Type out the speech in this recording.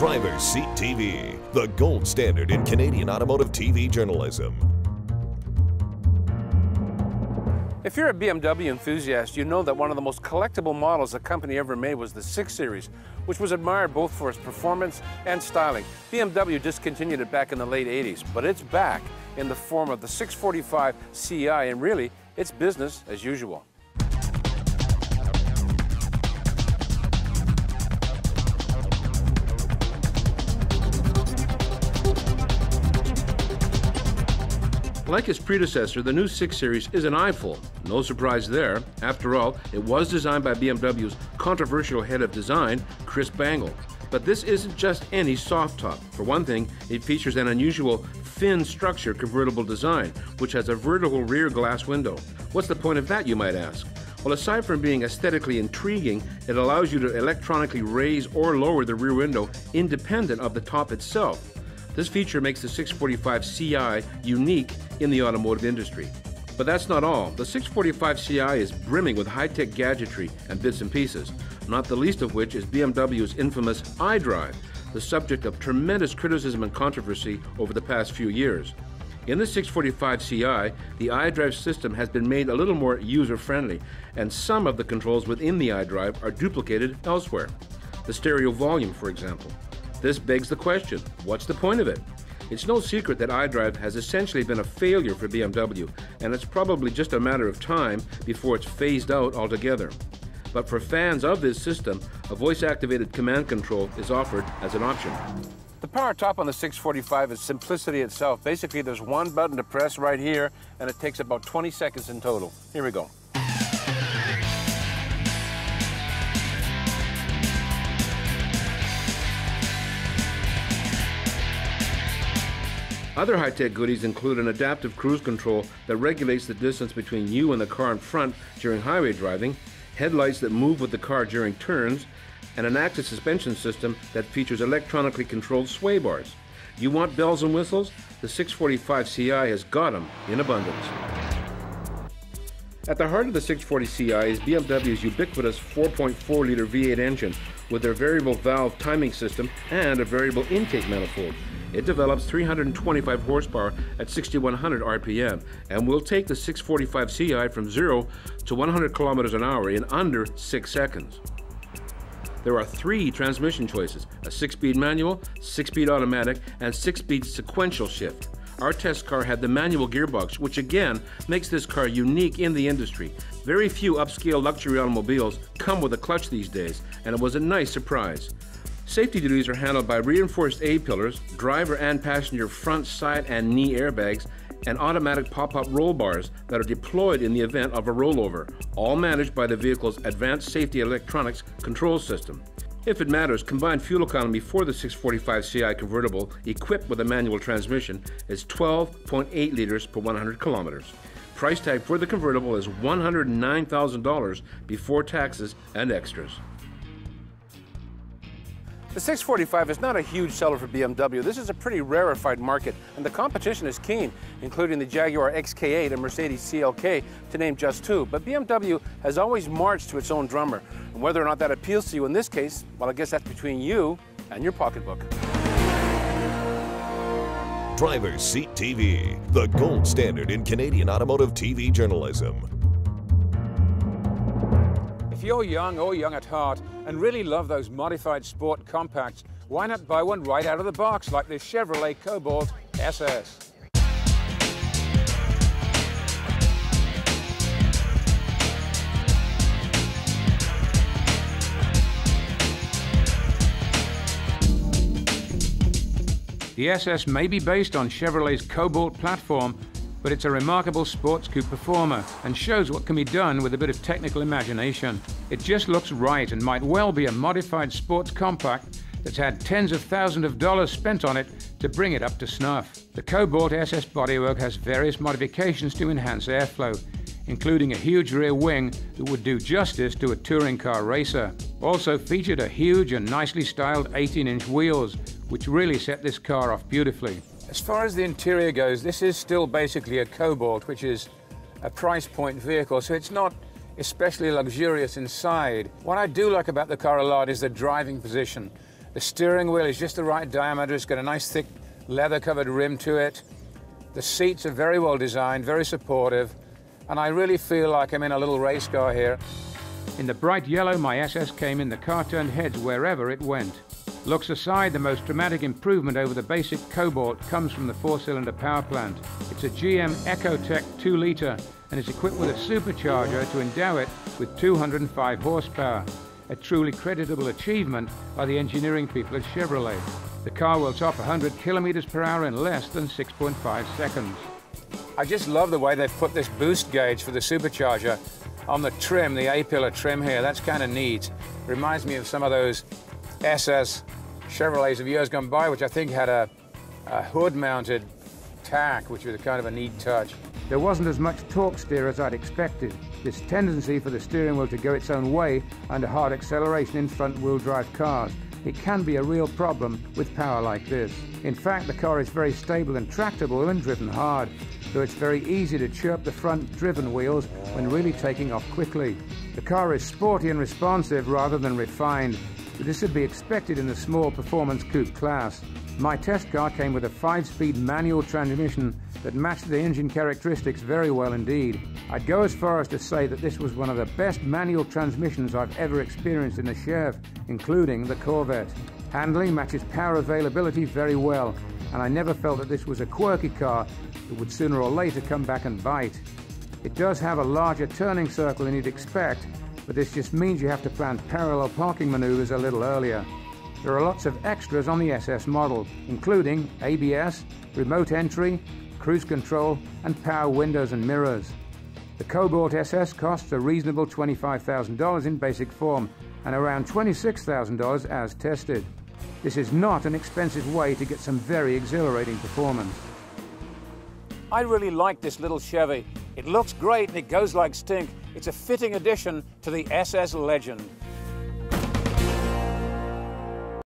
Driver's Seat TV, the gold standard in Canadian automotive TV journalism. If you're a BMW enthusiast, you know that one of the most collectible models the company ever made was the 6 Series, which was admired both for its performance and styling. BMW discontinued it back in the late 80s, but it's back in the form of the 645 Ci, and really, it's business as usual. Like its predecessor, the new 6 Series is an eyeful. No surprise there. After all, it was designed by BMW's controversial head of design, Chris Bangle. But this isn't just any soft top. For one thing, it features an unusual fin structure convertible design, which has a vertical rear glass window. What's the point of that, you might ask? Well, aside from being aesthetically intriguing, it allows you to electronically raise or lower the rear window independent of the top itself. This feature makes the 645 Ci unique in the automotive industry. But that's not all. The 645 Ci is brimming with high-tech gadgetry and bits and pieces, not the least of which is BMW's infamous iDrive, the subject of tremendous criticism and controversy over the past few years. In the 645 Ci, the iDrive system has been made a little more user-friendly, and some of the controls within the iDrive are duplicated elsewhere. The stereo volume, for example. This begs the question, what's the point of it? It's no secret that iDrive has essentially been a failure for BMW, and it's probably just a matter of time before it's phased out altogether. But for fans of this system, a voice-activated command control is offered as an option. The power top on the 645 is simplicity itself. Basically, there's one button to press right here, and it takes about 20 seconds in total. Here we go. Other high-tech goodies include an adaptive cruise control that regulates the distance between you and the car in front during highway driving, headlights that move with the car during turns, and an active suspension system that features electronically controlled sway bars. You want bells and whistles? The 645 Ci has got them in abundance. At the heart of the 640 Ci is BMW's ubiquitous 4.4-liter V8 engine with their variable valve timing system and a variable intake manifold. It develops 325 horsepower at 6,100 RPM and will take the 645 Ci from 0 to 100 kilometers an hour in under 6 seconds. There are 3 transmission choices, a 6-speed manual, 6-speed automatic, and 6-speed sequential shift. Our test car had the manual gearbox, which again makes this car unique in the industry. Very few upscale luxury automobiles come with a clutch these days, and it was a nice surprise. Safety duties are handled by reinforced A-pillars, driver and passenger front, side, and knee airbags, and automatic pop-up roll bars that are deployed in the event of a rollover, all managed by the vehicle's advanced safety electronics control system. If it matters, combined fuel economy for the 645 Ci convertible equipped with a manual transmission is 12.8 liters per 100 kilometers. Price tag for the convertible is $109,000 before taxes and extras. The 645 is not a huge seller for BMW. This is a pretty rarefied market, and the competition is keen, including the Jaguar XK8 and Mercedes CLK, to name just 2. But BMW has always marched to its own drummer. And whether or not that appeals to you in this case, well, I guess that's between you and your pocketbook. Driver's Seat TV, the gold standard in Canadian automotive TV journalism. If you're young or young at heart and really love those modified sport compacts, why not buy one right out of the box like this Chevrolet Cobalt SS? The SS may be based on Chevrolet's Cobalt platform, but it's a remarkable sports coupe performer and shows what can be done with a bit of technical imagination. It just looks right and might well be a modified sports compact that's had tens of thousands of dollars spent on it to bring it up to snuff. The Cobalt SS bodywork has various modifications to enhance airflow, including a huge rear wing that would do justice to a touring car racer. Also featured a huge and nicely styled 18-inch wheels, which really set this car off beautifully. As far as the interior goes, this is still basically a Cobalt, which is a price point vehicle, so it's not especially luxurious inside. What I do like about the car a lot is the driving position. The steering wheel is just the right diameter. It's got a nice thick leather-covered rim to it. The seats are very well designed, very supportive, and I really feel like I'm in a little race car here. In the bright yellow, my SS came in. The car turned heads wherever it went. Looks aside, the most dramatic improvement over the basic Cobalt comes from the 4-cylinder power plant. It's a GM EcoTech 2-litre and is equipped with a supercharger to endow it with 205 horsepower. A truly creditable achievement by the engineering people at Chevrolet. The car will top 100 kilometers per hour in less than 6.5 seconds. I just love the way they've put this boost gauge for the supercharger on the trim, the A-pillar trim here. That's kind of neat. Reminds me of some of those SS Chevrolets of years gone by, which I think had a hood-mounted tack, which was kind of a neat touch. There wasn't as much torque steer as I'd expected. This tendency for the steering wheel to go its own way under hard acceleration in front-wheel drive cars. It can be a real problem with power like this. In fact, the car is very stable and tractable when driven hard, though it's very easy to chirp the front-driven wheels when really taking off quickly. The car is sporty and responsive rather than refined, but this would be expected in the small performance coupe class. My test car came with a 5-speed manual transmission that matched the engine characteristics very well indeed. I'd go as far as to say that this was one of the best manual transmissions I've ever experienced in a Chev, including the Corvette. Handling matches power availability very well, and I never felt that this was a quirky car that would sooner or later come back and bite. It does have a larger turning circle than you'd expect, but this just means you have to plan parallel parking maneuvers a little earlier. There are lots of extras on the SS model, including ABS, remote entry, cruise control, and power windows and mirrors. The Cobalt SS costs a reasonable $25,000 in basic form and around $26,000 as tested. This is not an expensive way to get some very exhilarating performance. I really like this little Chevy. It looks great and it goes like stink. It's a fitting addition to the SS legend.